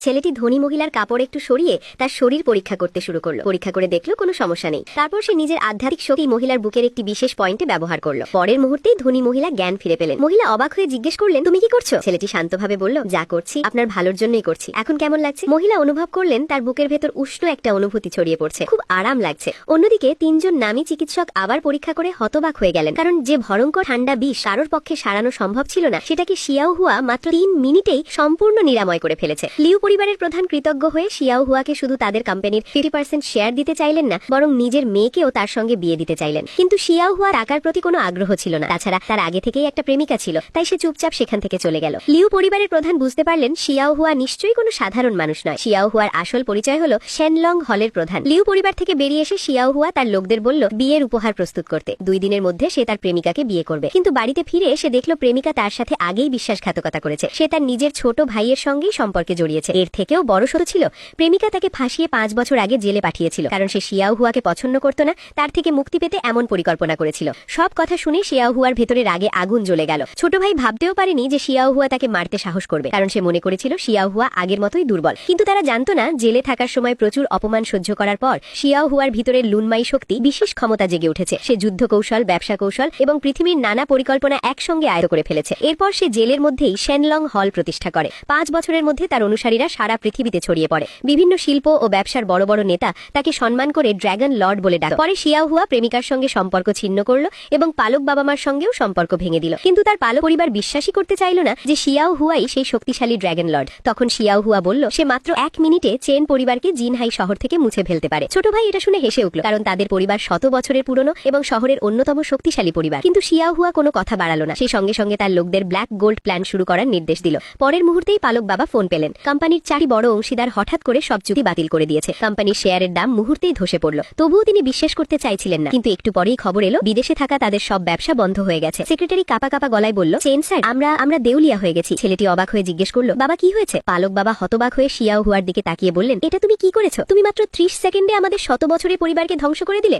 ছেলেটি ধনী মহিলার কাপড় একটু সরিয়ে তার শরীর পরীক্ষা করতে শুরু করলো। পরীক্ষা করে দেখলো কোনো সমস্যা নেই। তারপর সে নিজের আধ্যাত্মিক শক্তি মহিলার বুকের একটি বিশেষ পয়েন্টে ব্যবহার করলো। পরের মুহূর্তেই ধনী মহিলা জ্ঞান ফিরে পেলেন। মহিলা অবাক হয়ে জিজ্ঞেস করলেন, তুমি কি করছো? ছেলেটি শান্তভাবে বলল, যা করছি আপনার ভালোর জন্যই করছি। এখন কেমন লাগছে? মহিলা অনুভব করলেন তার বুকের ভেতর উষ্ণ একটা অনুভূতি ছড়িয়ে পড়ছে। খুব আরাম লাগছে। অন্যদিকে তিনজন নামী চিকিৎসক আবার পরীক্ষা করে হতবাক হয়ে গেলেন, কারণ যে ভয়ঙ্কর ঠান্ডা বিষ কারোর পক্ষে সারানো সম্ভব ছিল না, সেটাকে শিয়াও হুয়া মাত্র 3 মিনিটেই সম্পূর্ণ নিরাময় করে ফেলেছে। লিউ পরিবারের প্রধান কৃতজ্ঞ হয়ে শিয়াও হুয়াকে শুধু তাদের কোম্পানির 50% শেয়ার দিতে চাইলেন না, বরং নিজের মেয়েকেও তার সঙ্গে বিয়ে দিতে চাইলেন। কিন্তু শিয়াও হুয়া টাকার প্রতি কোনো আগ্রহ ছিল না। তাছাড়া তার আগে থেকেই একটা প্রেমিকা ছিল, তাই সে চুপচাপ সেখান থেকে চলে গেল। লিউ পরিবারের প্রধান বুঝতে পারলেন শিয়াও হুয়া নিশ্চয়ই কোনো সাধারণ মানুষ নয়। শিয়াও হুয়ার আসল পরিচয় হলো শেনলং হলের প্রধান। লিউ পরিবার থেকে বেরিয়ে এসে শিয়াও হুয়া তার লোকদের বলল বিয়ের উপহার প্রস্তুত করতে। 2 দিনের মধ্যে সে তার প্রেমিকাকে বিয়ে করবে। কিন্তু বাড়িতে ফিরে সে দেখল প্রেমিকা তার সাথে আগেই বিশ্বাসঘাতকতা করেছে। সে তার নিজের ছোট ভাইয়ের সঙ্গেই সম্পর্কে জড়িয়েছে। এর থেকেও বড় সত্য ছিল, প্রেমিকা তাকে ফাঁসিয়ে 5 বছর আগে জেলে পাঠিয়েছিল, কারণ সে শিয়াও হুয়াকে পছন্দ করত না। তার থেকে মুক্তি পেতে এমন পরিকল্পনা করেছিল। সব কথা শুনে শিয়াও হুয়ার ভেতরে রাগে আগুন জ্বলে গেল। ছোট ভাই ভাবতেও পারেনি যে শিয়াও হুয়া তাকে মারতে সাহস করবে, কারণ সে মনে করেছিল শিয়াও হুয়া আগের মতোই দুর্বল। কিন্তু তারা জানতো না, জেলে থাকার সময় প্রচুর অপমান সহ্য করার পর শিয়াও হুয়ার ভিতরে লুনমাই শক্তি বিশেষ ক্ষমতা জেগে উঠেছে। সে যুদ্ধ কৌশল, ব্যবসা কৌশল এবং পৃথিবীর নানা পরিকল্পনা একসঙ্গে আয়ত্ত করে ফেলেছে। এরপর সে জেলের মধ্যেই শেনলং হল প্রতিষ্ঠা করে। 5 বছরের মধ্যে তার অনুসারীরা সারা পৃথিবীতে ছড়িয়ে পড়ে। বিভিন্ন শিল্প ও ব্যবসার বড় বড় নেতা তাকে সম্মান করে ড্রাগন লর্ড বলে ডাকে। পরে শিয়াও হুয়া প্রেমিকার সঙ্গে সম্পর্ক ছিন্ন করল এবং পালক বাবা মার সঙ্গেও সম্পর্ক ভেঙে দিল। কিন্তু তার পালক পরিবার বিশ্বাসই করতে চাইল না যে শিয়াও হুয়াই সেই শক্তিশালী ড্রাগন লর্ড। তখন শিয়াও হুয়া বলল সে মাত্র 1 মিনিটে চেন পরিবারকে জিনহাই শহর থেকে মুছে ফেলতে পারে। ছোট ভাই এটা শুনে হেসে উঠল, কারণ তাদের পরিবার শত বছরের পুরনো এবং শহরের অন্যতম শক্তিশালী পরিবার। কিন্তু শিয়াও হুয়া কোনো কথা বাড়ালো না। সে সঙ্গে সঙ্গে তার লোকদের ব্ল্যাক গোল্ড প্ল্যান শুরু করার নির্দেশ দিল। পরের মুহূর্তেই পালক বাবা ফোন পেলেন। কোম্পানির 4 বড় অংশীদার হঠাৎ করে সব চুক্তি বাতিল করে দিয়েছে। কোম্পানির শেয়ারের দাম মুহূর্তেই ধসে পড়ল। তবুও তিনি বিশ্বাস করতে চাইছিলেন না। কিন্তু একটু পরেই খবর এলো বিদেশে থাকা তাদের সব ব্যবসা বন্ধ হয়ে গেছে। সেক্রেটারি কাপা কাপা গলায় বলল, চেন স্যার, আমরা দেউলিয়া হয়ে গেছি। ছেলেটি অবাক হয়ে জিজ্ঞেস করলো, বাবা কি হয়েছে? পালক বাবা হতবাক হয়ে শিয়াও হুয়ার দিকে তাকিয়ে বললেন, এটা তুমি কি করেছো? তুমি মাত্র 30 সেকেন্ডে আমাদের শত বছরের পরিবারকে ধ্বংস করে দিলে।